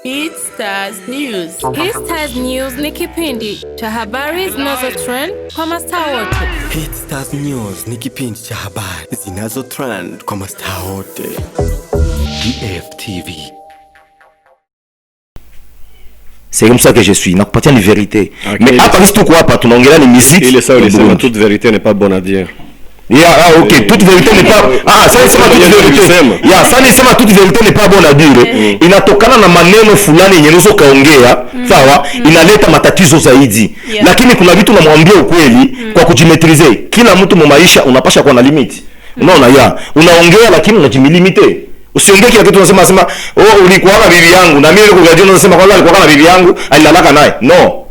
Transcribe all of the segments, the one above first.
Hit Stars News. Hit Stars News ni kipindi cha habari zinazotrend kwa mastaa wote. Hit Stars News ni kipindi cha habari zinazotrend kwa mastaa wote. DFTV. C'est comme ça que je suis. Nakupatia ni vérité. Okay. Mais hapa sisi tuko hapa tunaongelea ni musique. Il est ça, toute vérité n'est pas bonne à dire. Yeah, ok, toute vérité n'est pas... ça nisema toute vérité. Yeah, ça nisema toute vérité n'est pas bonne à dire. Inatokana na maneno fulani yenye nusu kaongea, sawa, inaleta matatizo zaidi. Lakini kuna vitu namwambia ukweli kwa kujimetrize. Kila mtu mu maisha unapasha kuwa na limit. Unaona unaongea lakini unajimilimite. Usiongee kila kitu unasema ulikuwa na bibi yangu na mimi niko radio unasema kwa alikuwa na bibi yangu alilalaka naye. No.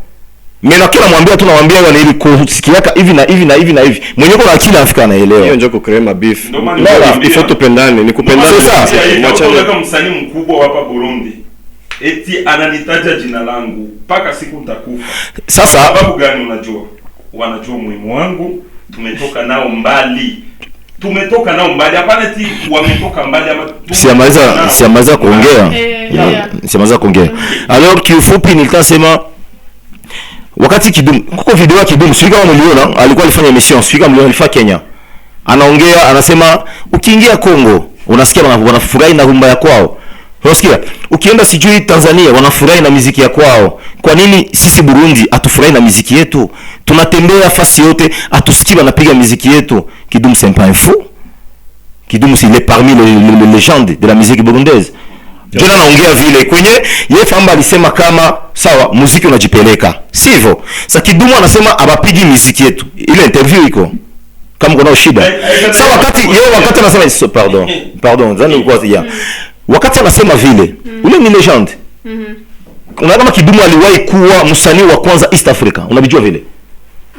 Mimi kila mwambia tu nawaambia wale ili kusikiaka hivi na hivi na hivi na hivi. Mwenyewe kuna akili Afrika anaelewa. Hiyo ndio kukrema beef. Ifo tupendane, ni kupendana. Mwacha msanii mkubwa hapa Burundi. Eti ananitaja jina langu mpaka siku nitakufa. Sasa sababu gani unajua? Wanajua muhimu wangu, tumetoka nao mbali. Hapana eti wametoka mbali ama siamaliza kuongea. Siamaliza kuongea. Alors kiufupi nitasema wakati Kidumu kuko video ya Kidumu sio kama mliona alikuwa alifanya emission sio kama mliona alifanya Kenya. Anaongea anasema ukiingia Kongo unasikia wanafurahi na rumba ya kwao. Unasikia? Ukienda sijui Tanzania wanafurahi na muziki ya kwao. Kwa nini sisi Burundi atufurahi na muziki yetu? Tunatembea fasi yote atusikii wanapiga muziki yetu. Kidumu c'est pas un fou. Kidumu il est parmi les légendes de la musique burundaise. Jona naongea vile kwenye yeye famba alisema kama sawa muziki unajipeleka. Sivyo? Sasa Kidumu anasema abapigi muziki yetu. Ile interview iko kama kuna shida. Sasa wakati anasema pardon, zani kwa ya. Wakati anasema vile, ule ni legend. Unaona kama Kidumu aliwahi kuwa msanii wa kwanza East Africa. Unabijua vile?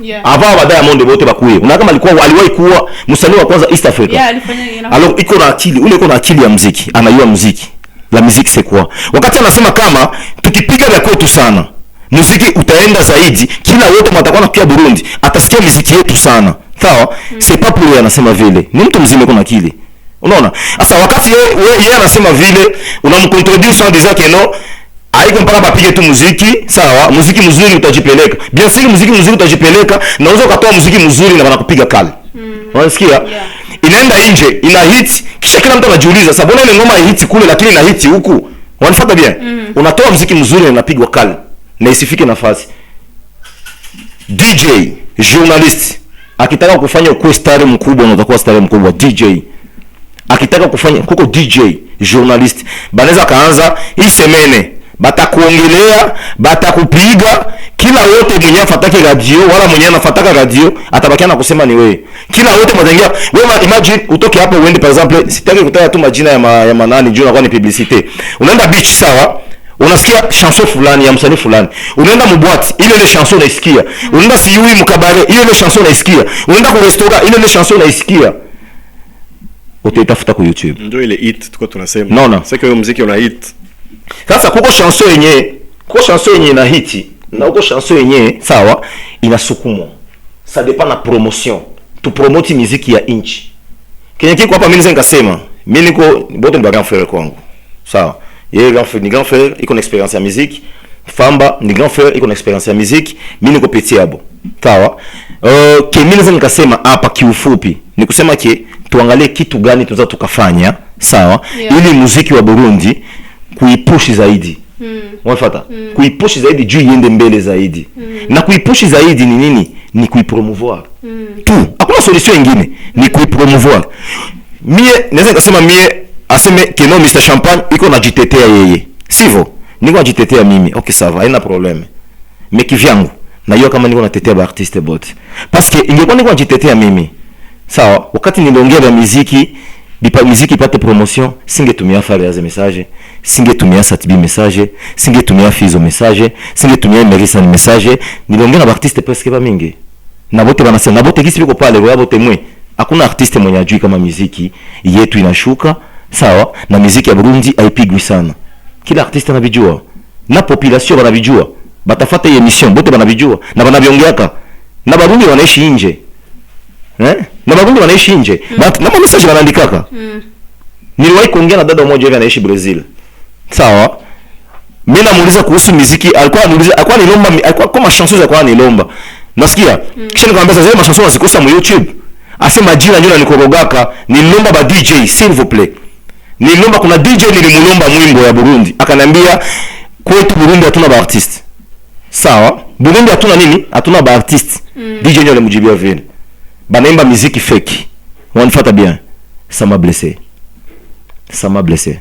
Yeah. Ava wa Diamond bote bakuye. Unaona kama aliwahi kuwa msanii wa kwanza East Africa. Yeah, alifanya alors iko na akili, ule iko na akili ya muziki, anajua muziki. La musique c'est quoi? Wakati anasema kama tukipiga vya kwetu sana, muziki utaenda zaidi, kila wote mtakuwa nakia Burundi, atasikia muziki yetu sana. Sawa? C'est pas pour yeye anasema vile. Ni mtu mzima kuna akili. Unaona? Sasa wakati yeye anasema vile, unamcontredire sans dire que non, haiko mpaka bapige tu muziki, sawa? Muziki mzuri utajipeleka. Bien sûr muziki mzuri utajipeleka, na unaweza kutoa muziki mzuri na wanakupiga kali. Unasikia? Yeah. Inaenda nje, ina hit, kisha kila mtu anajiuliza, sababu ile ngoma hit kule lakini ina hit huku. Wanafuata bien. Unatoa muziki mzuri na unapigwa kali na isifike nafasi. DJ, journalist, akitaka kufanya ukuwe star mkubwa unataka kuwa star mkubwa. DJ akitaka kufanya kuko DJ, journalist, banaweza kaanza hii semene batakuongelea, batakupiga, kila wote mwenye afatake radio wala mwenye anafataka radio atabakia na kusema ni wewe. Kila wote mtaingia. Wewe imagine utoke hapo uende par exemple, sitaki kutaja tu majina ya manani juu na ni publicité. Unaenda beach sawa? Unasikia chanson fulani ya msanii fulani. Unaenda mbwati, ile chanson unaisikia. Unaenda siyui mkabare, ile chanson unaisikia. Unaenda kwa restaurant, ile chanson unaisikia. Utaitafuta kwa YouTube. Ndio ile hit tuko tunasema. Non. C'est que muziki una hit. Sasa kuko chanson yenye na hiti na kuko chanson yenye sawa inasukumwa. Ça dépend na promotion. Tu promote muziki ya inchi. Kenya kiko hapa mimi nikasema, mimi niko bote ni grand frère kwangu. Sawa. Yeye grand frère iko na experience ya muziki. Famba ni grand frère iko na experience ya muziki. Mimi niko petit abo. Sawa. Mimi nikasema hapa kiufupi ni kusema tuangalie kitu gani tunaweza tukafanya, sawa? Ili muziki wa Burundi kuipushi zaidi. Unafuata? Kuipushi zaidi juu iende mbele zaidi. Na kuipushi zaidi ni nini? Ni kuipromouvoir. Tu, hakuna solution nyingine, ni kuipromouvoir. Mie naweza kusema aseme keno Mr Champagne iko najitetea yeye. Sivyo? Niko najitetea mimi. Okay, sawa, haina probleme. Mais kivyangu na hiyo kama niko natetea ba artiste bot. Parce que ingekuwa niko najitetea mimi. Sawa, wakati niliongea na muziki ipate promotion, singetumia Fariaze message, singetumia Satibi message, singetumia Fizo message, singetumia Melissa message, niliongea na artiste presque ba mingi. Na bote banasema, na bote kisi biko pale, wao bote mwe. Hakuna artiste mwenye ajui kama muziki yetu inashuka, sawa? Na muziki ya Burundi haipigwi sana. Kila artiste anabijua. Na population wanabijua. Batafuta emission, bote banabijua na banabiongeaka. Na Barundi wanaishi nje. Na Barundi wanaishi nje. Na message wanaandikaka. Niliwahi kuongea na dada mmoja hivi anaishi Brazil. Sawa? namuuliza kuhusu muziki, alikuwa nilomba, alikuwa kama chanson za kwa nilomba. Nasikia? Kisha nikamwambia sasa hizo chanson zikosa mu YouTube. Asema jina ndio nikorogaka, nilomba ba DJ s'il vous plaît. Nilomba kuna DJ nilimulomba mwimbo ya Burundi. Akaniambia kwetu Burundi hatuna ba artiste. Sawa? Burundi hatuna nini? Hatuna ba artiste. DJ ndio alimjibia vile. Banaimba muziki fake. Wanifuata bien. Ça m'a blessé. Ça m'a blessé.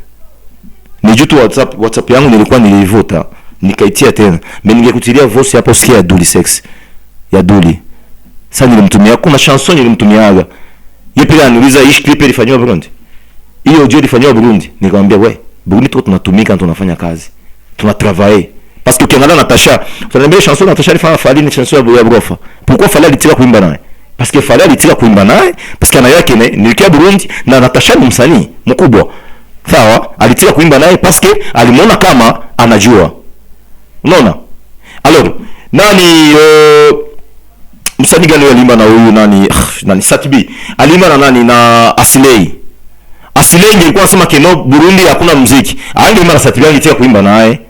Ni jutu WhatsApp yangu nilikuwa nilivota, nikaitia tena. Mimi ningekutilia voice hapo sikia ya Duli Sex. Ya Duli. Sasa nilimtumia kuna chanson nilimtumiaga. Yeye pia anauliza hii clip ilifanywa Burundi. Hiyo audio ilifanywa Burundi. Nikamwambia we, Burundi tu tunatumika, tunafanya kazi. Tunatravailler. Parce que ukiangalia Natasha, tunaniambia chanson Natasha ilifanya Fally ni chanson ya Brofa. Pourquoi Fally alitaka kuimba naye? Parce que Fally alitaka kuimba naye parce que anayake nilikia Burundi na Natasha ni msanii mkubwa. Sawa, alitaka kuimba naye parce que alimuona kama anajua. Unaona? Alors, nani msanii gani alimba na huyu nani Satibi? Alimba na nani na Asilei. Asilei nilikuwa nasema keno Burundi hakuna muziki. Alimba na Satibi alitaka kuimba naye.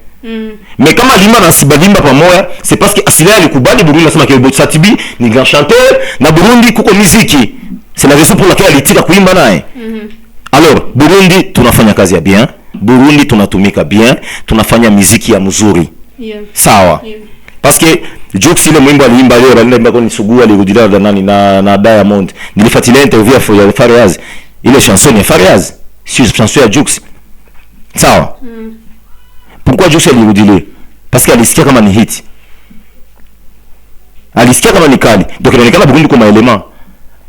Mais kama alimba na Sibalimba pamoja, c'est parce que Asilei alikubali Burundi nasema que Satibi ni grand chanteur na Burundi kuko muziki. C'est la raison pour laquelle alitaka kuimba naye. Alors, Burundi tunafanya kazi ya bien, Burundi tunatumika bien, tunafanya muziki ya mzuri. Yeah. Sawa. Yeah. Parce que Jux ile mwimbo aliimba leo aliimba kwa Nisugua alirudia na nani na Diamond. Nilifuatilia interview ya Fariaz. Ile chanson ya Fariaz, si chanson ya Jux. Sawa. Pourquoi Jux alirudia? Parce que alisikia kama ni hit. Alisikia kama ni kali. Donc inaonekana Burundi kwa element.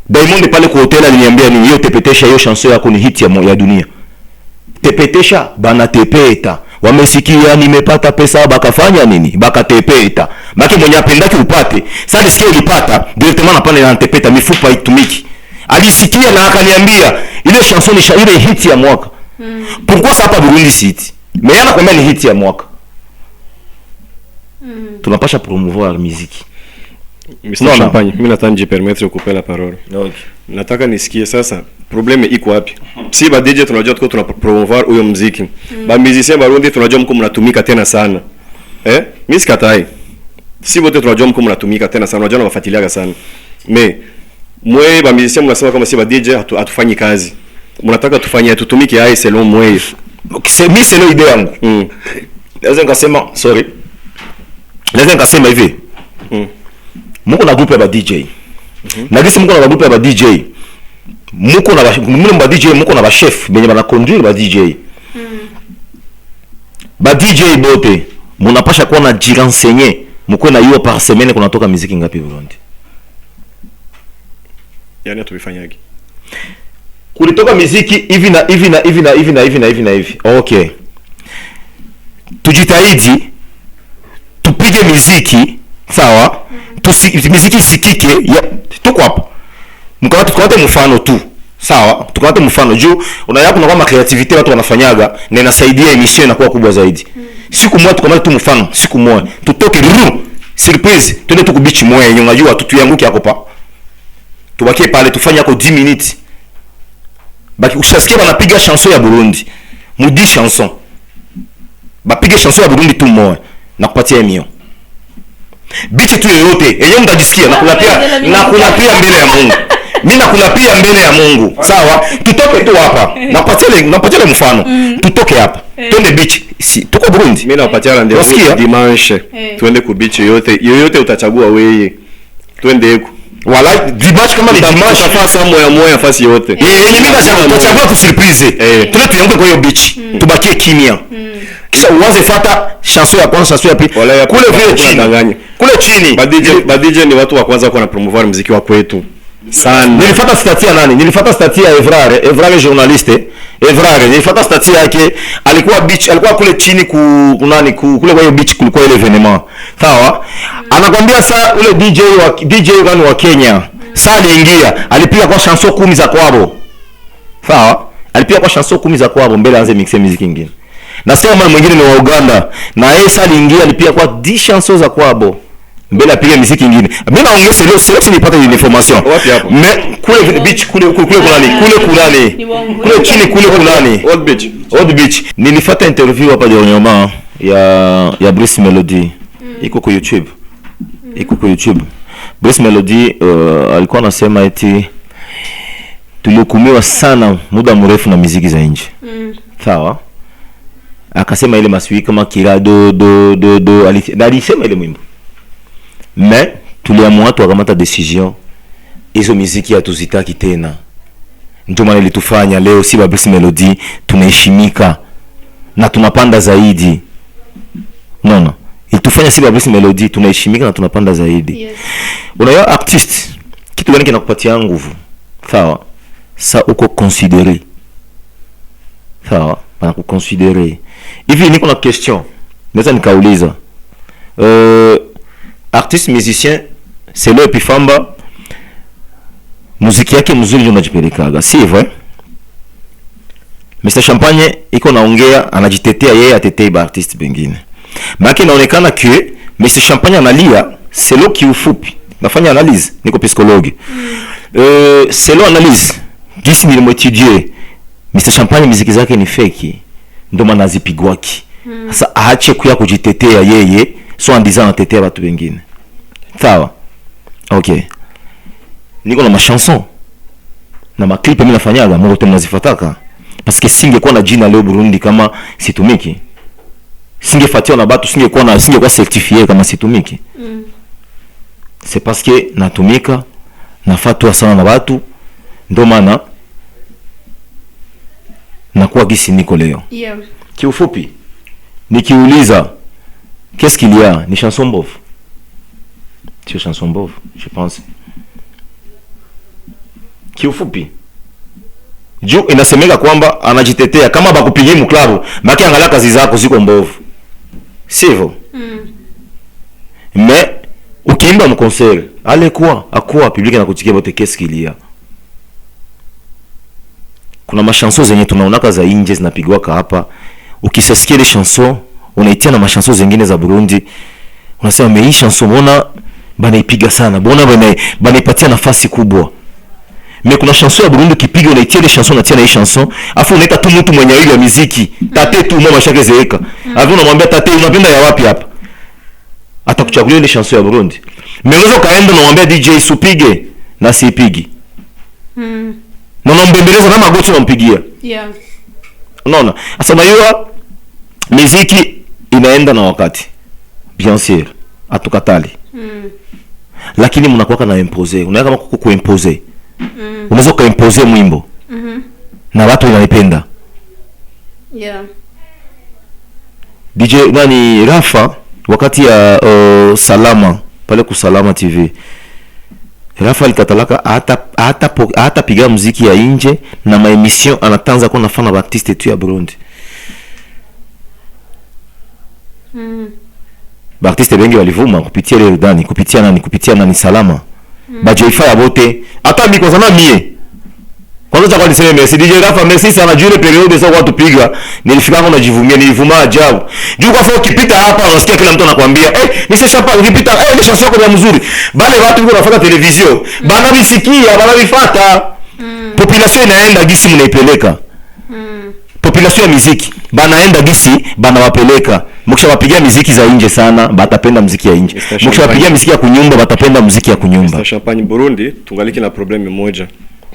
Diamond pale kwa hotel aliniambia ni hiyo tepetesha hiyo chanson yako ni hit ya dunia. Tepetesha bana tepeta. Wamesikia nimepata pesa bakafanya nini? Bakatepeta. Maki mwenye apendaki upate. Sasa alisikia ulipata, directement napana na tepeta mifupa itumiki. Alisikia na akaniambia ile chanson ni ile hit ya mwaka. Pourquoi ça pas Burundi hit? Mais yana kwa ni hit ya mwaka. Tunapasha promouvoir muziki. Mr. Champagne, mimi nataka nijipermettre kukupa la parole. Okay. Nataka nisikie sasa probleme iko wapi? Si ba DJ tunajua tuko tunapromouvoir huyo muziki. Ba musicien Barundi tunajua mko mnatumika tena sana. Mimi sikatai. Si wote tunajua mko mnatumika tena sana, unajua nawafuatiliaga sana. Mais mwe ba musicien mnasema kama si ba DJ hatufanyi kazi. Mnataka tufanye tutumike hai selon mwe. Mimi c'est l'idée yangu. Lazima nikasema sorry. Lazima nikasema hivi. Muko na groupe ya ba DJ. Na gisi muko na groupe ya ba DJ. Muko na ba DJ, muko na ba chef benye bana conduire ba DJ. Ba DJ bote munapasha kuwa na jirenseigner. Muko na hiyo par semaine kunatoka muziki ngapi Burundi? Yaani tulifanyaje? Kulitoka muziki hivi na hivi. Okay. Tujitahidi tupige muziki, sawa? Muziki isikike tuko hapo. Tukamate mfano tu. Sawa? Tukamate mfano juu unaya kuna kama creativity watu wanafanyaga na inasaidia emission inakuwa kubwa zaidi. Siku moja tukamate tu mfano, siku moja tutoke surprise, twende tu kubichi moja yenye unajua tutuyanguke hapo pa. Tubakie pale tufanye yako 10 minutes. Baki ushasikia wanapiga chanson ya Burundi. Mudi chanson. Bapige chanson ya Burundi tu moja na kupatia emio. Bichi tu yoyote, yenyewe mtajisikia na kulapia mbele ya Mungu. Mimi nakulapia mbele ya Mungu. Sawa? Tutoke tu hapa. Napatia mfano. Tutoke hapa. Twende beach. Si tuko Burundi. Mimi napatia ndio dimanche. Twende ku beach yoyote utachagua wewe. Twende huko. Wala dimanche kama ni dimanche nafasi moja nafasi yote. Mimi nachagua ku surprise. Twende tuyanguke kwa hiyo beach. Tubakie kimya. Kisha uanze fuata chanson ya kwanza, chanson ya pili. Kule vile chini. Kule chini. Ba DJ ni watu wa kwanza kwa na promouvoir muziki wa kwetu. Sana. Nilifuata stati ya nani? Nilifuata stati ya Evrare journaliste. Evrare, nilifuata stati yake, alikuwa beach, alikuwa kule chini kule kwa hiyo beach kulikuwa ile evenement. Sawa? Anakuambia saa ule DJ gani wa Kenya. Saa aliingia, alipiga kwa chanson 10 za kwabo. Sawa? Alipiga kwa chanson 10 za kwabo mbele aanze mixe muziki nyingine. Na sema mara mwingine ni wa Uganda, na yeye saa aliingia alipiga kwa 10 chansons za kwabo. mbele apige muziki nyingine. Mimi naongea sio nipate ile information. Mais kule beach kule chini kulani. Old beach. Nilifuata interview hapa dernièrement ya Brice Melody. Iko kwa YouTube. Brice Melody alikuwa anasema eti tulihukumiwa sana muda mrefu na muziki za nje. Sawa? Akasema ile maswiki kama kirado do alisema ile mwimbo. Mais tuliamua tukamata decision hizo muziki hatuzitaki tena. Ndio maana ilitufanya leo si Brice Melody tunaheshimika na tunapanda zaidi. No. Ilitufanya si Brice Melody tunaheshimika na tunapanda zaidi. Yes. Unayo artist kitu gani kinakupatia nguvu? Sawa. Sa uko considéré. Sawa, bana kuconsidérer. Hivi niko na question. Naweza nikauliza. Artiste musicien c'est le Epifamba. Muziki yake mzuri ndio unajipelekaga. Si vrai? Mr Champagne iko naongea anajitetea yeye atetei ba artiste bengine. Baki inaonekana que Mr Champagne analia selo kiufupi. Nafanya analyse niko psychologue. Selo analyse gisi nilimwetudie Mr Champagne muziki zake ni fake. Ndio maana azipigwaki. Sasa aache kuya kujitetea yeye so andiza anatetea watu wengine. Sawa? Okay. Niko na machanson na maclip mimi nafanyaga mbona tunazifataka parce que singekuwa na jina leo Burundi kama Situmiki, singefuatiwa na batu, singekuwa certifié kama Situmiki. C'est parce que natumika nafatwa sana na batu ndio maana nakuwa gisi niko leo. Yeah. Kiufupi nikiuliza qu'est-ce qu'il y a, ni chanson mbovu. Sio chanson mbovu, je pense. Kiufupi juu inasemeka kwamba anajitetea kama bakupigia mklabu maki angalia kazi zako ziko mbovu, sivyo? Mais ukiimba mconcert akua public na kutikia bote qu'est-ce qu'il y a. Kuna machanson zenye tunaonaka za nje zinapigwaka hapa, ukisasikia ile chanson unaitia na machanson zingine za Burundi unasema mais hii chanson mbona banaipiga sana, mbona banaipatia nafasi kubwa. Mais kuna chanson ya Burundi kipiga unaitia ile chanson na tena hii chanson afu unaita tu mtu mwenye ile muziki tate tu mama shake zeeka afu unamwambia tate unapenda ya wapi hapa, atakuchagulia ile chanson ya Burundi. Mmewezo kaenda na mwambia DJ supige na sipigi na unambembeleza na magoti unampigia. Yeah. Unaona? Sasa unajua muziki inaenda na wakati, bien sûr atukatali. Lakini mnakuwa na imposer, unaweza kama kuimposer. Unaweza kuimposer mwimbo na watu wanapenda. Yeah. DJ nani Rafa wakati ya Salama pale ku Salama TV, Rafa alikatalaka hata piga muziki ya nje na maemission anatanza kwa nafana ba artiste tu ya Burundi. Ba artiste bengi walivuma kupitia ile Rudani, kupitia nani Salama. Ba Joifa ya bote hata miko sana mie kwanza kwa niseme merci DJ Rafa, merci sana juu ile periode sasa watu piga nilifika kwa najivumia, nilivuma ajabu juu kwa sababu ukipita hapa unasikia kila mtu anakuambia Mr Champagne ukipita ile chanson yako ni nzuri, bale watu wako wanafuata television bana visikia bana vifuata. Population inaenda gisi mnaipeleka. Population ya muziki banaenda gisi bana wapeleka. Mkishawapigia muziki za nje sana batapenda muziki ya nje, mkishawapigia muziki ya kunyumba batapenda muziki ya kunyumba. Mr Champagne Burundi tungaliki na problem moja,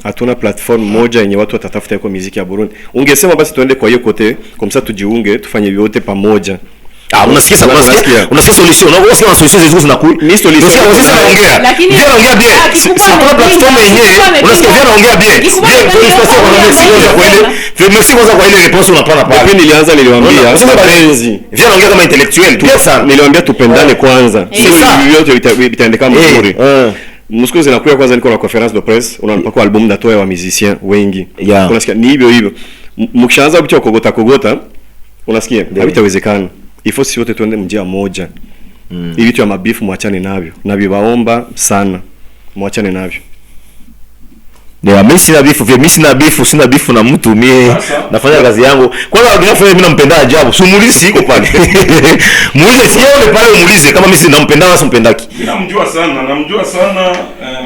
hatuna platform moja yenye watu watatafuta kwa muziki ya Burundi. Ungesema basi tuende kwa hiyo kote komsa tujiunge tufanye vyote pamoja. Unasikia solution, unasikia solution hizo zinakuja. Mimi solution sasa naongea. Lakini naongea bien. Sasa platform yenyewe unasikia vile naongea bien. Bien sasa kwa merci kwanza kwa ile response unapana pale. Mimi nilianza niliwaambia sasa balenzi. Vile naongea kama intellectual tu sana. Niliwaambia tupendane kwanza. Sio vyote vitaendeka mzuri. Msiku zinakuja kwanza niko na conference de presse, unapaka album ndatoa wa musiciens wengi. Unasikia ni hivyo. Mkishaanza kucha kogota unasikia havitawezekana. Ifo si wote tuende njia moja. Hivi vitu ya mabifu muachane navyo. Na bibaomba sana muachane navyo. Mimi sina bifu na mtu, mimi nafanya kazi yangu. Kwanza unafanya mimi nampenda ajabu. Sumulisi iko pale. Muulize sione pale umuulize kama mimi sinampenda au simpendaki. Namjua sana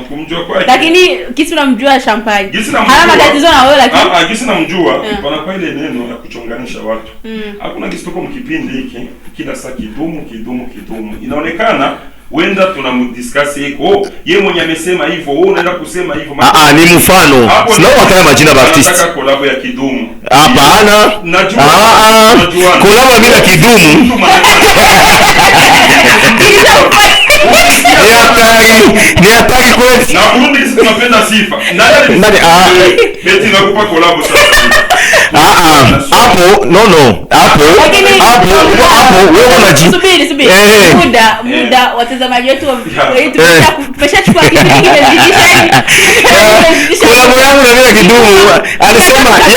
kumjua kwake. Lakini kisi unamjua Champagne. Hana matatizo na wewe lakini. Kisi namjua pana kwa ile neno ya kuchonganisha watu. Hakuna kisi tuko mkipindi hiki kila saa kidumu. Inaonekana wenda tunamdiscuss iko yeye mwenye amesema hivyo, wewe unaenda kusema hivyo. Ni mfano. Sina wakati majina ba artist. Nataka collab ya kidumu. Hapana. Najua. Collab bila kidumu. Ni hatari kweli. Na Burundi sisi tunapenda sifa. Nani beti nakupa collab sasa. Hapo wewe unaji. Subiri. Muda watazamaji wetu tumeshachukua kitu kimezidisha. Collab yangu na bila kidumu.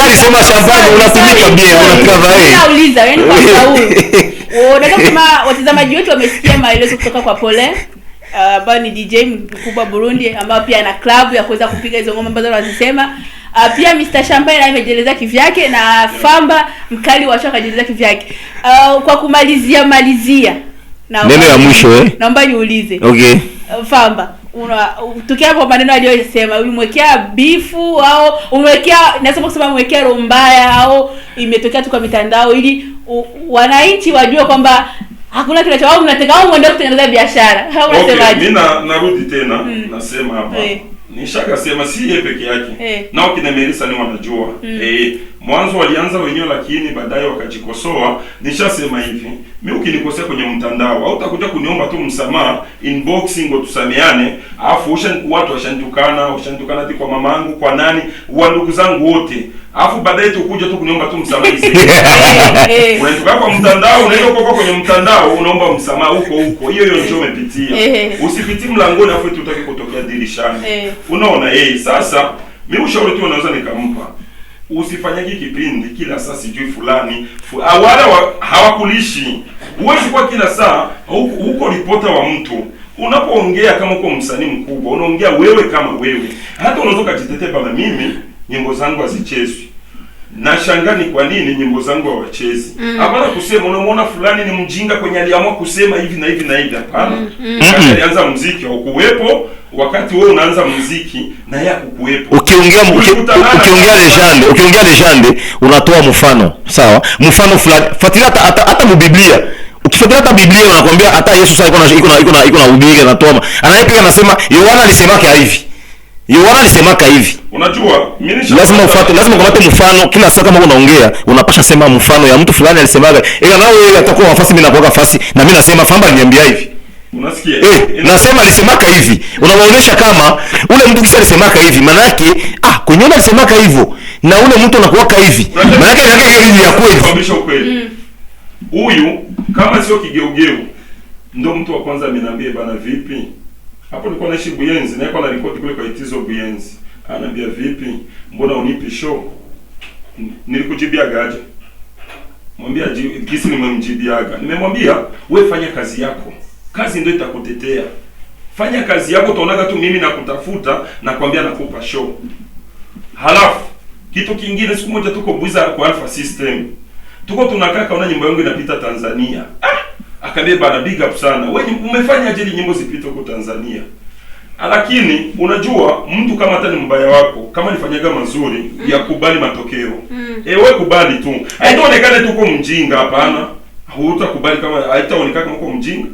Alisema Champagne unatumika bien, unakava yeye. Nauliza yani kwa sababu. Unataka kama watazamaji wetu wamesikia maelezo kutoka kwa Pole ambaye ni DJ mkubwa Burundi, ambaye pia ana club ya kuweza kupiga hizo ngoma ambazo wanazisema. Pia Mr. Champagne amejeleza kivyake na Famba mkali wa shoka amejeleza kivyake. Kwa kumalizia neno ya mwisho naomba niulize. Okay. Famba, tukia kwa maneno aliyosema, ulimwekea bifu au umwekea roho mbaya au imetokea tu kwa mitandao ili wananchi wajue kwamba hakuna kile cha mnataka au mwende kutengeneza biashara. Unasemaje? Mimi narudi tena nasema hapa. Nishaka sema si yeye peke yake. Nao kina Melissa ni wanajua. Mwanzo walianza wenyewe lakini baadaye wakajikosoa. Nishasema hivi, mimi ukinikosea kwenye mtandao au utakuja kuniomba tu msamaha inboxing ngo tusameane, afu watu washantukana hadi kwa mamangu, kwa nani, wa ndugu zangu wote. Afu baadaye tukuja tu kuniomba tu msamaha hizi. Unatoka kwa mtandao, unaenda huko kwenye mtandao unaomba msamaha huko. Hiyo ndio umepitia. Usipitie mlangoni afu tutaki kutokea dirishani. Unaona sasa mimi ushauri tu naweza nikampa. Usifanyage kipindi kila saa sijui fulani. Wala hawakulishi. Uwezi kwa kila saa huko ripota wa mtu. Unapoongea kama uko msanii mkubwa, unaongea wewe kama wewe. Hata unaweza kujitetea bana, mimi nyimbo zangu hazichezwi. Nashangaa ni kwa nini nyimbo zangu hawachezi. Hapana kusema unamwona fulani ni mjinga kwenye aliamua kusema hivi na hivi. Hapana. Alianza muziki ukuwepo wakati wewe unaanza muziki na yeye akukuwepo. Ukiongea legende unatoa mfano. Sawa? Mfano fulani. Fuatilia hata Biblia. Ukifuatilia hata Biblia unakwambia hata Yesu sasa iko na ubiri anatoa. Anayepiga anasema Yohana alisemaka hivi. Unajua, mimi lazima ukamate mfano kila saa kama unaongea, unapasha sema mfano ya mtu fulani alisemaga. Na wewe atakuwa nafasi mimi nakuwa nafasi na mimi nasema Famba aliniambia hivi. Unasikia? Nasema alisemaka hivi. Unamuonesha kama ule mtu kisha alisemaka hivi. Maana yake kwenye alisemaka hivyo na ule mtu anakuwaka hivi. Maana yake hiyo ni ya kweli. Huyu kama sio kigeugeu ndio mtu wa kwanza ameniambia bana vipi? Hapo nilikuwa naishi Buyenzi, na nilikuwa na record kule kwa Itizo Buyenzi. Ananiambia vipi? Mbona unipi show? Nilikujibiaga aje? Mwambia kisi nimemjibiaga. Nimemwambia wewe fanya kazi yako. Kazi ndio itakutetea. Fanya kazi yako, utaonaga tu mimi nakutafuta na kwambia nakupa show. Halafu kitu kingine, siku moja tuko Buiza kwa Alpha System. Tuko tunakaa kaona nyimbo yangu inapita Tanzania. Akaambia bana big up sana. Wewe umefanya aje nyimbo zipite huko Tanzania? Lakini unajua mtu kama hata ni mbaya wako, kama nifanyaga mazuri ya kubali matokeo. Wewe kubali tu. Haitaonekane tu uko mjinga, hapana. Hutakubali kama haitaonekana kama uko mjinga.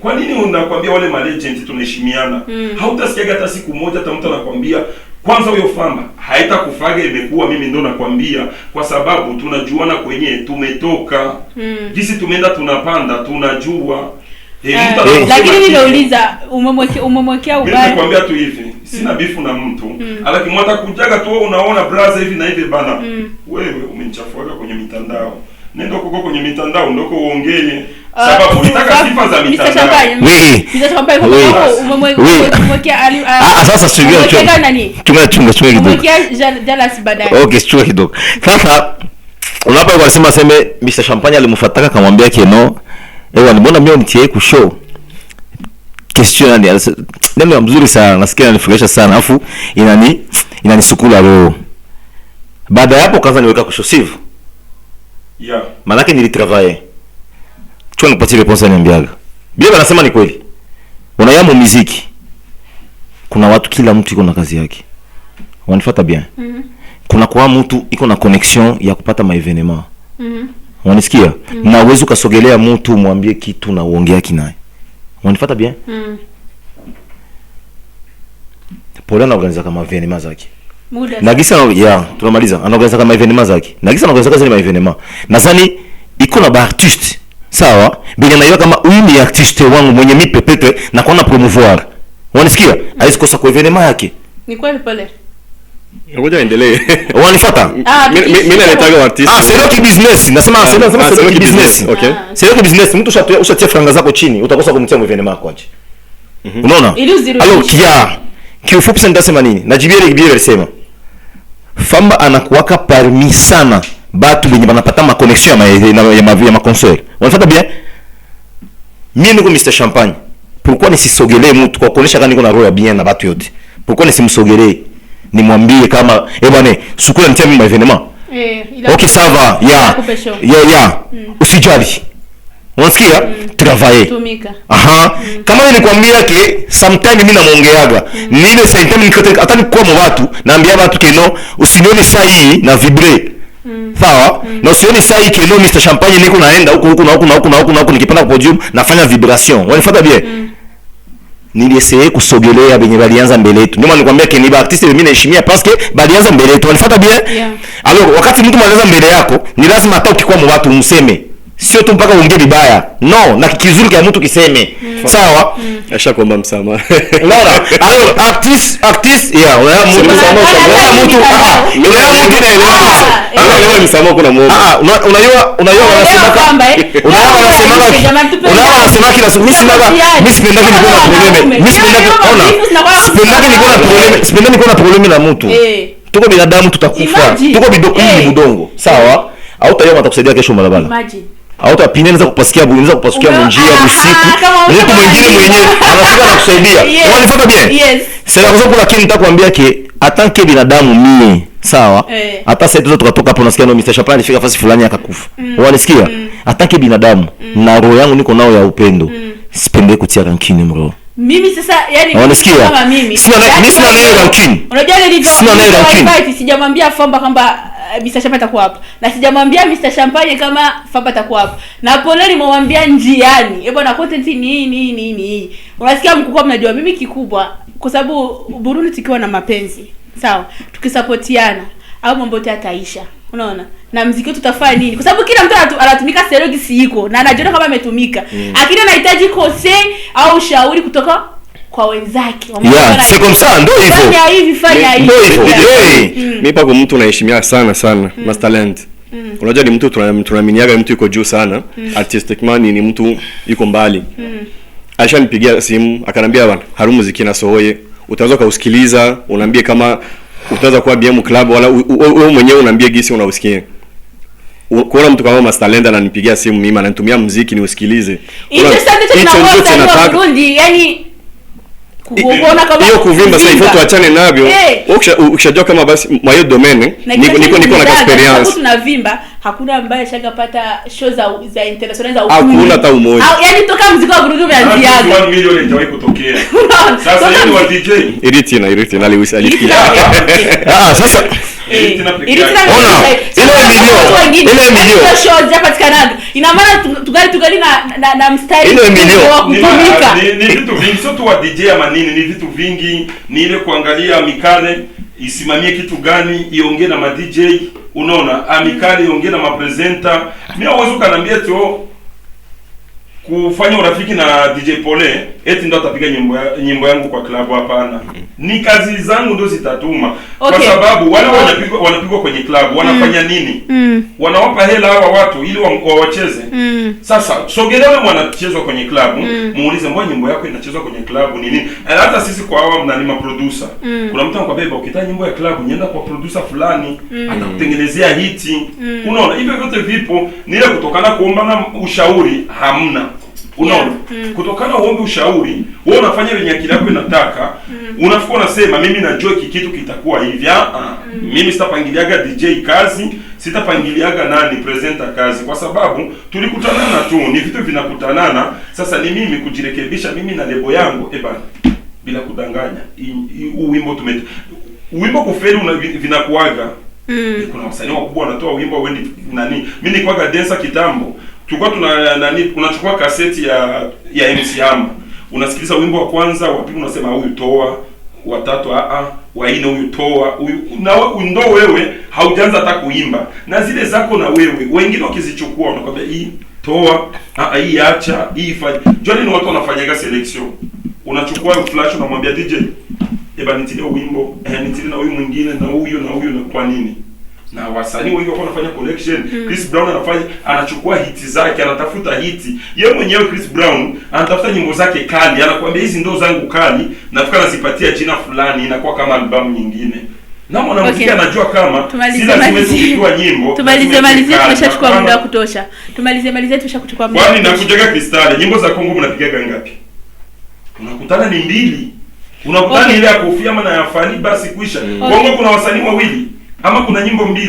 Kwa nini unakwambia wale ma legend tunaheshimiana? Hautasikia hata siku moja hata mtu anakwambia kwanza huyo Famba haitakufaga, imekuwa mimi ndo nakwambia, kwa sababu tunajuana kwenye tumetoka. Jinsi tumeenda tunapanda tunajua. Lakini ninauliza umemwekea ubaya. Mimi nakwambia tu hivi, sina bifu na mtu. Lakini mwata kujaga tu unaona brother hivi na hivi bana. Wewe umenichafuaga kwenye mitandao. Nenda huko kwenye mitandao ndoko uongee. Sababu unataka sifa za mitandao. Mr. Champagne umemwekea sasa chunga kidogo. Umemwekea jealous baadaye. Okay, chunga kidogo. Sasa unapokuwa unasema sema Mr. Champagne alimfuataka akamwambia keno mbona mimi nitie ku show question ndio mzuri sana, nasikia nifurahisha sana, afu inanisukula leo. Baada hapo kaanza niweka kushosive. Yeah. Manake nilitravailler. Chua nipatie réponse niambiaga. Bila wanasema ni kweli. Unayamo muziki. Kuna watu, kila mtu iko na kazi yake. Wanifuata bien. Kuna kwa mtu iko na connexion ya kupata maevenema. Unanisikia? Na uwezo kasogelea mtu mwambie kitu na uongea kinaye. Wanifuata bien? Pole na organiza kama evenema zake. Na gisa tunamaliza. Anaorganiza kama evenema zake. Na gisa anaorganiza kazi ni evenema. Nadhani iko na ba artiste. Sawa? Bila na kama huyu ni artiste wangu mwenye mi pepetre na kuona promouvoir. Unanisikia? Haizi kosa kwa evenema yake. Ni kweli pale. Ngoja endelee. Wanifuata? Mimi naletaga artiste. C'est là qui business. Nasema c'est là qui business. Okay. C'est là qui business. Mtu ushatia franga zako chini, utakosa kumtia evenema yako aje. Unaona? Alors kiufupi sasa nitasema nini? Najibia ile alisema. Famba anakuwaka parmi sana batu wenye banapata ma connexion ya ma concert. Wanafuata bien? Mimi niko Mr Champagne. Pourquoi nisisogelee mtu kwa kuonesha kama niko na roho ya bien na batu yote? Pourquoi nisimsogelee? Nimwambie kama bwana, sukula nitia mimi evenement. Okay, ça va. Ya. Usijali. Unasikia? Travailler. Aha. Kama nilikwambia ke sometime mimi namuongeaga. Ni ile sometime nikote hata nikuwa mwa watu, naambia watu keno usinione saa hii na vibre. Sawa? Na usione saa hii keno Mr Champagne niko naenda huko nikipanda kwa podium nafanya vibration. Wanifuata bien? Nilieseye kusogelea benye balianza mbele yetu. Ndio maana nikwambia ke ni ba artiste mimi naheshimia parce que balianza mbele yetu. Wanifuata bien? Alors wakati mtu anaanza mbele yako, ni lazima hata ukikuwa mwa watu umseme. Sio tu mpaka uongee vibaya. No, na kizuri kwa mtu kiseme. Sawa? Acha kuomba msamaha. Unaona? Alors artist wewe mtu Leo msamaha kuna muombe. Unajua wanasema kila siku mimi sipendaki niko na probleme. Sipendaki niko na probleme na mtu. Tuko binadamu tutakufa. Tuko bidongo. Sawa? Hautaiona atakusaidia kesho malabala. Imagine. Auto pine inaweza kupasikia njia usiku. Mtu mwingine mwenyewe anafika na kusaidia. Unanifuata bien? Yes. C'est la raison pour laquelle nitakwambia ke atanke binadamu mimi, sawa? Hata sasa tuzo tukatoka hapo nasikia no Mr Champagne alifika fasi fulani akakufa. Unanisikia? Atanke binadamu na roho yangu niko nao ya upendo. Sipende kutia rankini mro. Mimi sasa yani kama mimi. Sina nayo rankini. Unajua ile sijamwambia Famba kwamba Mr Champagne atakuwa hapo. Na sijamwambia Mr Champagne kama Famba atakuwa hapo. Na pole nimemwambia njiani. Bwana content ni. Unasikia mkubwa, mnajua mimi kikubwa kwa sababu Burundi tukiwa na mapenzi. Sawa? Tukisupportiana au mambo yote yataisha. Unaona? Na muziki wetu tutafanya nini? Kwa sababu kila mtu anatumika serogi siiko na anajiona kama ametumika. Lakini anahitaji conseil au ushauri kutoka kwa wenzake. C'est comme ça, ndio hivyo. Fanya hivi. Mimi pako mtu naheshimia sana Master Talent. Unajua ni mtu tunaaminiaga mtu yuko juu sana. Artistically ni mtu yuko mbali. Alishanipigia simu akanambia bwana, Harumu muziki na Sohoye, utaweza kuusikiliza, unaambia kama utaweza kuwa BM club wala wewe mwenyewe unaambia gisi unausikia. Kuona mtu kama Master Talent ananipigia simu mimi ananitumia muziki niusikilize. Tunataka Burundi, yani kuona kama hiyo kuvimba sasa hivyo tuachane navyo. Ukishajua kama basi mwayo domain niko na experience. Tunavimba, hakuna ambaye shakapata show za international za ukumi. Hakuna hata umoja. Yaani toka muziki wa Burundi umeanziaga 1 milioni itawahi kutokea. Sasa yeye ni wa DJ. Iritina alifikia. Sasa Iritina ile milioni show zapatikanaga. Ina maana tugali na mstari ile milioni wa kutumika. Ni vitu vingi, sio tu wa DJ ama nini, ni vitu vingi, ni ile kuangalia Amikale isimamie kitu gani, iongee na ma DJ, unaona, Amikale iongee na ma presenter. Mimi hauwezi kaniambia tu kufanya urafiki na DJ Pole eti ndo atapiga nyimbo yangu kwa club, hapana. Ni kazi zangu ndo zitatuma. Kwa sababu wale wanapigwa kwenye club wanafanya nini? Wanawapa hela hawa watu ili wawacheze. Sasa sogelea wale wanachezwa kwenye club, muulize mbona nyimbo yako inachezwa kwenye club ni nini? Hata sisi kwa hawa mnanima producer. Kuna mtu anakuambia ukitaka nyimbo ya club nienda kwa producer fulani, atakutengenezea hiti. Unaona hivyo vyote vipo, ni ile kutokana kuombana ushauri hamna. Unaona? Kutokana uombe ushauri, wewe unafanya yenye akili yako inataka, unafika unasema mimi najua hiki kitu kitakuwa hivi. Mimi sitapangiliaga DJ kazi, sitapangiliaga nani presenter kazi, kwa sababu tulikutanana tu, ni vitu vinakutanana. Sasa ni mimi kujirekebisha mimi na lebo yangu, bila kudanganya. Wimbo wimbo kufeli vinakuaga. Kuna wasanii wakubwa wanatoa wimbo wewe nani? Mimi nilikuwa dancer kitambo. Tulikuwa tuna nani, unachukua kaseti ya MC Hammer. Unasikiliza wimbo wa kwanza, wa pili unasema huyu toa, wa tatu wa nne huyu toa, huyu na ndo wewe haujaanza hata kuimba. Na zile zako na wewe, wengine wakizichukua wanakuambia hii toa, hii acha, hii fanya. Joni ni watu wanafanyaga selection. Unachukua flash unamwambia DJ, nitilie wimbo, nitilie na huyu mwingine na huyu na huyu, na kwa nini? Na wasanii wengi wako wanafanya collection. Chris Brown anachukua hiti zake, anatafuta hiti. Yeye mwenyewe Chris Brown anatafuta nyimbo zake kali, anakuambia hizi ndo zangu kali, nafika nazipatia jina fulani, inakuwa kama albamu nyingine. Na mwanamuziki anajua kama si lazima tukiwa nyimbo. Tumalizie tumeshachukua muda wa kutosha. Tumalizie tumeshachukua muda. Kwani nakujaga Crystal, nyimbo za Kongo mnapigaga ngapi? Unakutana ni 2. Unakutana ile ya Koffi ama na ya Fally basi kuisha. Kongo kuna wasanii wawili ama kuna nyimbo 2,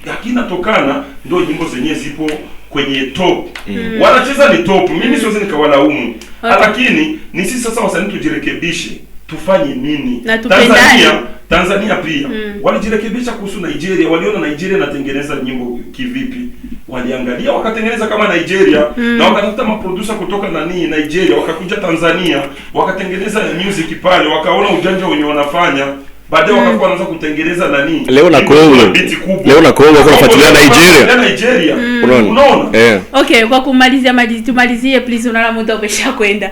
lakini natokana ndio nyimbo zenyewe zipo kwenye top. Wanacheza ni top, mimi siwezi nikawalaumu. Lakini ni sisi sasa wasanii tujirekebishe, tufanye nini? Tanzania pia walijirekebisha kuhusu Nigeria, waliona Nigeria inatengeneza nyimbo kivipi, waliangalia wakatengeneza kama Nigeria, na wakatafuta maproducer kutoka Nigeria, wakakuja Tanzania wakatengeneza music pale, wakaona ujanja wenye wanafanya. Baadaye wakakuwa wanaanza kutengeneza leo na Kongo kufuatilia Nigeria. Unaona? Okay, kwa tumalizie please, unaona muda umeshakwenda.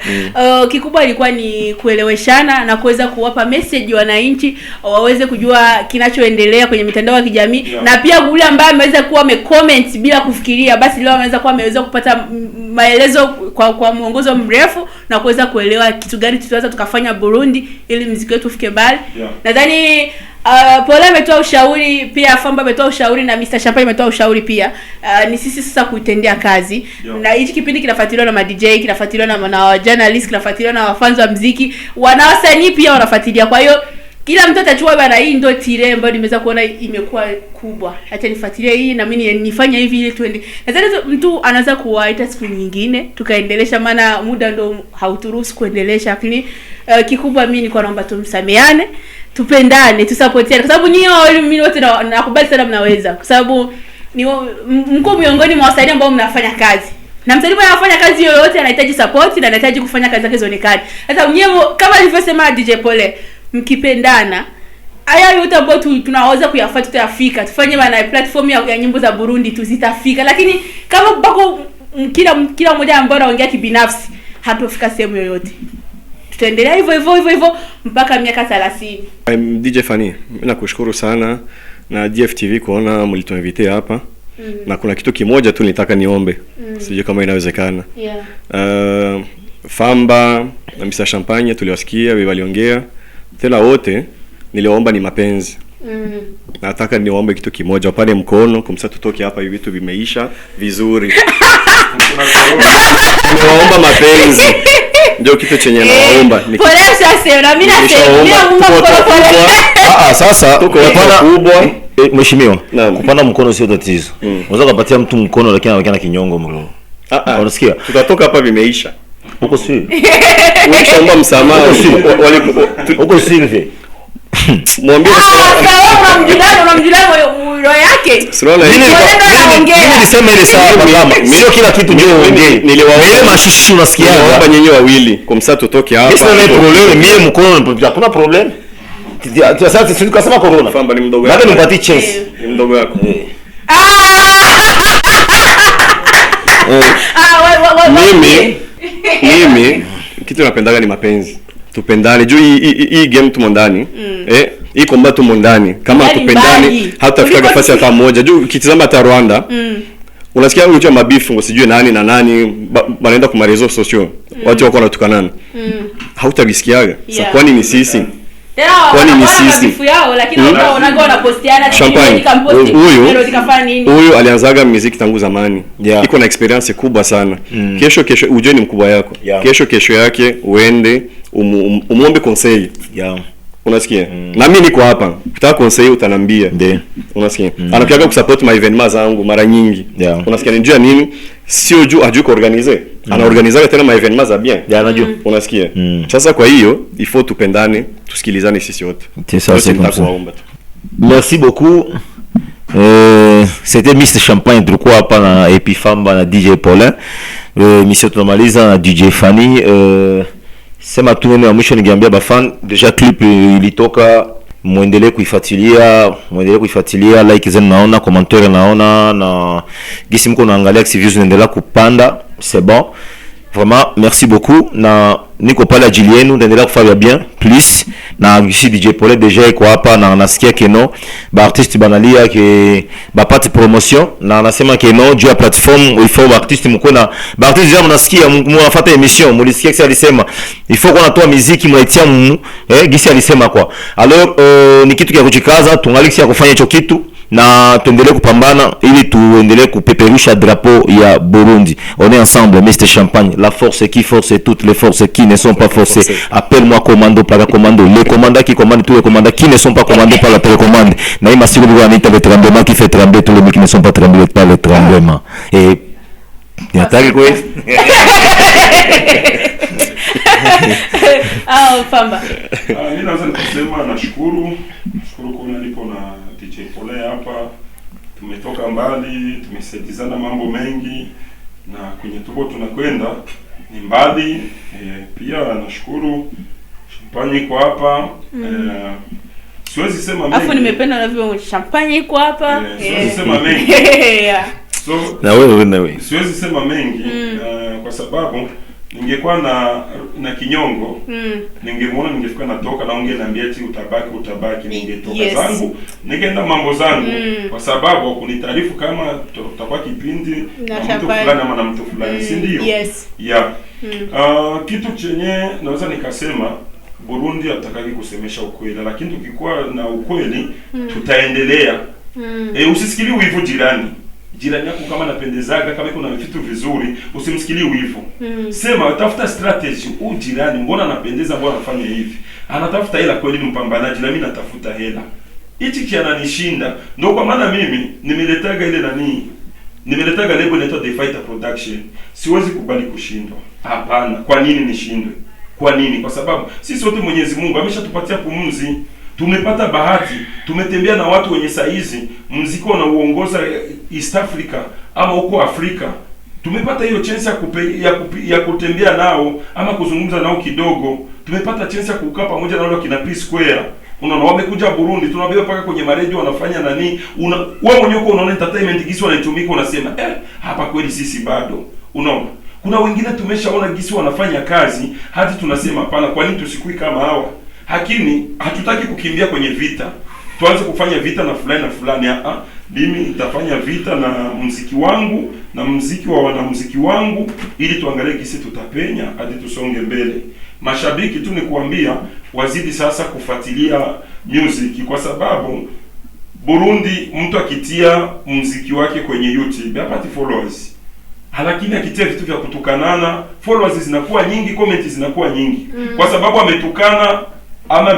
Kikubwa ilikuwa ni kueleweshana na kuweza kuwapa message wananchi waweze kujua kinachoendelea kwenye mitandao ya kijamii, na pia yule ambaye ameweza kuwa amecomment bila kufikiria, basi leo ameweza kuwa ameweza kupata maelezo kwa muongozo mrefu na kuweza kuelewa kitu gani tutaweza tukafanya Burundi ili muziki wetu ufike mbali. Nadhani Pole ametoa ushauri, pia Famba ametoa ushauri, na Mr. Champagne ametoa ushauri pia. Ni sisi sasa kuitendea kazi. Na hichi kipindi kinafuatiliwa na DJ, kinafuatiliwa na journalist, kinafuatiliwa na wafans wa muziki, wanawasanii pia wanafuatilia. Kwa hiyo kila mtu atachua bana, hii ndio tire ambayo nimeweza kuona imekuwa kubwa, acha nifuatilie hii na mimi nifanye hivi ili tuende. Nadhani mtu anaweza kuwaita siku nyingine tukaendelesha, maana muda ndo hauturuhusu kuendelesha, lakini kikubwa mimi niko naomba tumsameane, tupendane, tusapotiane, kwa sababu nyinyi wao mimi wote nakubali sana mnaweza, kwa sababu ni mko miongoni mwa wasanii ambao mnafanya kazi. Na msanii anafanya kazi yoyote anahitaji support na anahitaji kufanya kazi zake zionekane. Sasa nyinyi kama alivyosema DJ Pole, mkipendana haya yote ambayo tunaweza kuyafuata tutafika. Tufanye maana platform ya nyimbo za Burundi tuzitafika, lakini kama bako kila mmoja ambaye anaongea kibinafsi hatofika sehemu yoyote. Tutaendelea hivyo mpaka miaka 30. DJ Fanny, mimi nakushukuru sana na DFTV kuona mlituinvite hapa. Na kuna kitu kimoja tu nitaka niombe. Sijui kama inawezekana. Famba na Mr. Champagne tuliwasikia waliongea. Tena wote niliomba ni mapenzi. Nataka niombe kitu kimoja, wapane mkono kumsa tutoke hapa hivi vitu vimeisha vizuri. Niwaomba mapenzi. Ndio kitu chenye naomba. Pole sasa, na mimi nasema sasa kupana kubwa mheshimiwa. Kupana mkono sio tatizo. Unaweza kupatia mtu mkono lakini anaonekana kinyongo mlo. Unasikia? Tutatoka hapa vimeisha. Huko si. Unaomba msamaha huko si hivi. Mwambie unamjulana roho yake. Mimi nilisema ile sawa kama sio kila kitu ndio uongee. Niliwaona mashishi unasikia hapa nyenyewe wawili. Kwa msa tutoke hapa. Sasa ni problem, mimi mkono hakuna problem. Sasa sisi tukasema corona. Famba ni mdogo wako. Bado nipatie chance. Ni mdogo wako. Mimi kitu napendaga ni mapenzi. Tupendane juu hii game tumo ndani. Hii komba tumo ndani. Kama tupendane hatutafika nafasi hata moja. Juu kitazama hata Rwanda. Unasikia unajua mabifu usijue nani na nani wanaenda kwa reseaux sociaux. Watu wako wanatukanana. Hautabisikiaga. Sasa kwani ni sisi? Kwani ni sisi yao, lakini wanaona wanapostiana Champagne. Huyu alianzaga muziki tangu zamani. Iko na experience kubwa sana. Kesho ujue ni mkubwa yako. Kesho yake uende umuombe conseil. Unasikia? Na mimi niko hapa. Ukitaka conseil utanambia. Unasikia? Anakuaga kusupport my evenements zangu mara nyingi. Unasikia ni njia nini? Sio juu ajue kuorganize. Anaorganiza tena my evenements za bien. Najua. Unasikia? Sasa kwa hiyo il faut tupendane, tusikilizane sisi wote. Merci beaucoup. C'était Mr Champagne tulikuwa hapa na Epifamba na DJ Paulin. Mission tunamaliza na DJ Fanny. Sema tu neno ya mwisho ningeambia bafan, deja clip ilitoka, muendelee kuifuatilia, like zenu naona, commentaire naona, na gisi mko naangalia si views zinaendelea kupanda, c'est bon. Vraiment merci beaucoup, na niko pale ajili yenu, ndaendelea kufanya bien plus, na gisi DJ Paulin deja iko hapa na nasikia keno ba artiste banalia ke bapate promotion, na anasema keno juu ya platform il faut ba artiste mko na ba artiste jamu nasikia mnafuata emission mulisikia kisa alisema il faut qu'on atoa muziki mnaitia gisi alisema kwa. Alors ni kitu kia kuchikaza, tungaliksi ya kufanya hicho kitu na tuendelee kupambana ili tuendelee kupeperusha drapeau ya Burundi. On est ensemble, Mr Champagne, la force qui force toutes les forces qui ne sont pas forcées. Appelle-moi commando par commando. Les commandants qui commandent, tous les commandants qui ne sont pas commandés par la télécommande. Naïma Silo Anita, le tremblement qui fait trembler tous les qui ne sont pas tremblés par le tremblement. Et il y a tagi quoi? Famba. Mimi naweza kusema nashukuru kuna nipo na DJ Paulin hapa. Tumetoka mbali, tumesaidizana mambo mengi, na kwenye tuko tunakwenda ni mbali. Pia nashukuru Champagne iko hapa. Siwezi sema mengi. Afu nimependa na vile Champagne iko hapa. Siwezi sema mengi. So na wewe siwezi sema mengi kwa sababu ningekuwa na kinyongo ningemuona, ningefika natoka na ungeniambia eti utabaki ningetoka zangu ningeenda mambo zangu kwa sababu kunitaarifu kama tutakuwa kipindi na mtu fulani ama na mtu fulani, si ndio? Kitu chenye naweza nikasema Burundi hatakaki kusemesha ukweli, lakini tukikuwa na ukweli tutaendelea. Usisikilie wivu jirani yako kama napendezaga, kama iko na vitu vizuri, usimsikilie wivu. Sema tafuta strategy. Jirani mbona anapendeza, mbona anafanya hivi? Anatafuta hela kweli, ni mpambanaji, na mimi natafuta hela. Hichi kiananishinda. Ndio kwa maana mimi nimeletaga lebo inaitwa The Fighter Production. Siwezi kubali kushindwa. Hapana. Kwa nini nishindwe? Kwa nini? Kwa sababu sisi wote Mwenyezi Mungu ameshatupatia pumzi. Tumepata bahati, tumetembea na watu wenye saizi muziki wanauongoza East Africa ama huko Afrika. Tumepata hiyo chance ya kutembea nao ama kuzungumza nao kidogo. Tumepata chance ya kukaa pamoja na wale kina P Square. Unaona wamekuja Burundi, tunabeba paka kwenye maredio wanafanya nani? Wewe mwenyewe unaona entertainment gisi wanaitumika, unasema hapa kweli sisi bado. Unaona? Kuna wengine tumeshaona gisi wanafanya kazi, hadi tunasema hapana, kwa nini tusikui kama hawa? Lakini hatutaki kukimbia kwenye vita. Tuanze kufanya vita na fulani. Mimi nitafanya vita na muziki wangu na muziki wa wanamuziki wangu, ili tuangalie kisi tutapenya hadi tusonge mbele. Mashabiki tu ni kuambia wazidi sasa kufuatilia music, kwa sababu Burundi mtu akitia muziki wake kwenye YouTube hapati followers. Lakini akitia vitu vya kutukanana, followers zinakuwa nyingi, comments zinakuwa nyingi. Kwa sababu ametukana ama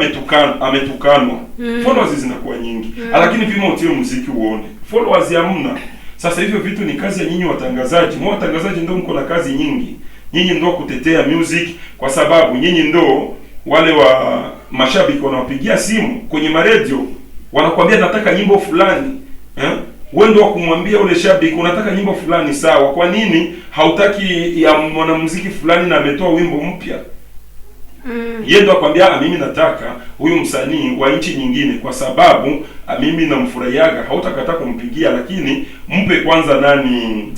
ametukanwa. Followers zinakuwa nyingi. Lakini pima utie muziki uone, followers hamna. Sasa hivyo vitu ni kazi ya nyinyi watangazaji. Watangazaji ndio mko na kazi nyingi. Nyinyi ndio kutetea music, kwa sababu nyinyi ndio wale wa mashabiki wanawapigia simu kwenye maredio, wanakuambia nataka nyimbo fulani. Wewe ndio kumwambia ule shabiki unataka nyimbo fulani, sawa. Kwa nini hautaki ya mwanamuziki fulani na ametoa wimbo mpya? Yeye ndo akwambia mimi nataka huyu msanii wa nchi nyingine, kwa sababu mimi namfurahiaga. Hautakata kumpigia, lakini mpe kwanza nani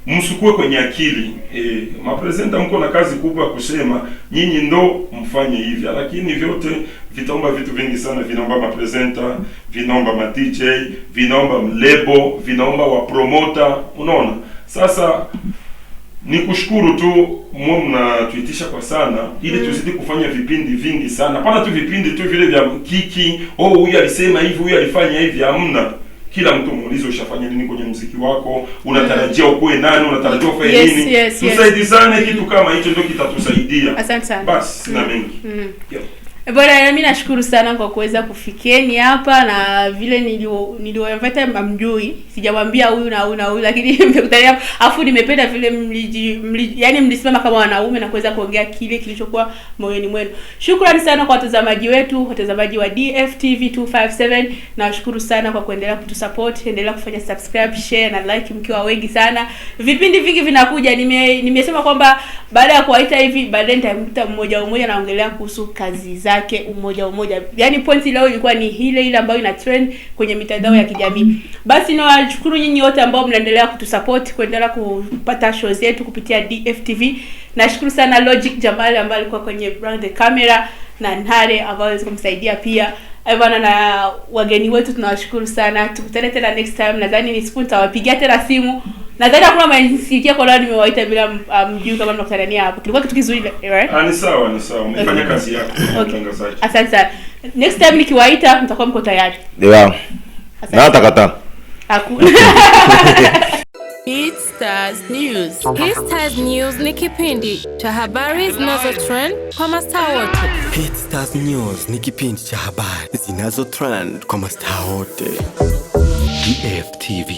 msukue kwenye akili. Mapresenta mko na kazi kubwa kusema nyinyi ndo mfanye hivi, lakini vyote vitaomba vitu vingi sana. Vinaomba mapresenta, vinaomba ma DJ, vinaomba lebo, vinaomba wa promoter. Unaona? Sasa Ni kushukuru tu mnatuitisha kwa sana ili tuzidi kufanya vipindi vingi sana. Hapana tu vipindi tu vile vya kiki, huyu alisema hivi, huyu alifanya hivi, hamna. Kila mtu muulize ushafanya nini kwenye muziki wako, unatarajia ukue nani, unatarajia ufanye nini. Tusaidizane, kitu kama hicho ndio kitatusaidia. Asante sana. Basi sina mengi. Bwana, mimi nashukuru sana kwa kuweza kufikieni hapa, na vile nilioinvite mamjui, sijamwambia huyu na huyu na huyu, lakini nimekutania afu nimependa vile yani mlisimama kama wanaume na kuweza kuongea kile kilichokuwa moyoni mwenu. Shukrani sana kwa watazamaji wetu, watazamaji wa DFTV 257. Nashukuru sana kwa kuendelea kutusupport, endelea kufanya subscribe, share na like mkiwa wengi sana. Vipindi vingi vinakuja. Nimesema kwamba baada ya kuwaita hivi, baadaye nitamkuta mmoja naongelea kuhusu kazi zake umoja. Yaani point leo ilikuwa ni ile ambayo ina trend kwenye mitandao ya kijamii. Basi nawashukuru nyinyi wote ambao mnaendelea kutusupport, kuendelea kupata shows zetu kupitia DFTV. Nashukuru sana Logic Jamal ambaye alikuwa kwenye brand the camera, na Ntare ambao anaweza kumsaidia pia. Bwana, na wageni wetu tunawashukuru sana. Tukutane tena next time. Nadhani ni siku nitawapigia tena simu. Nadhani hakuna msikia kwa leo nimewaita bila mjui kama mnakutania hapo. Kilikuwa kitu kizuri, right? Ni sawa. Umefanya kazi yako. Mtangazaji. Asante sana. Next time nikiwaita mtakuwa mko tayari. Ndio. Na takata. Hitstars News. Hitstars News ni kipindi cha habari zinazotrend kwa mastaa wote. Hitstars News ni kipindi cha habari zinazotrend kwa mastaa wote. DFTV.